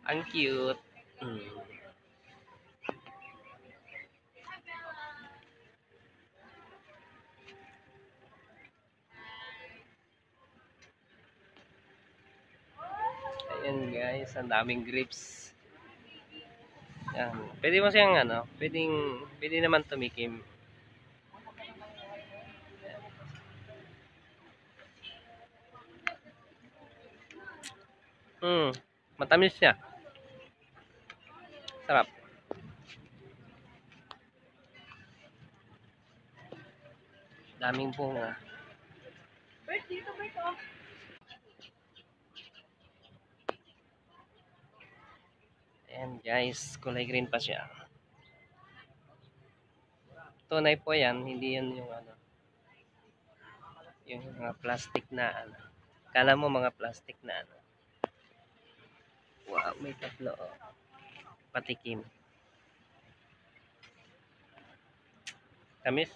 Ang cute. Mm. Ayan guys, ang daming grapes. Yan. Pwede mo siyang pwede naman tumikim. Matamis siya. Sarap. Daming bunga. Ayan guys, kulay green pa siya. Tunay po yan, hindi yan yung mga plastic na Kala mo mga plastic na Wow, may tatlo. Oh. Patikim. Tamis.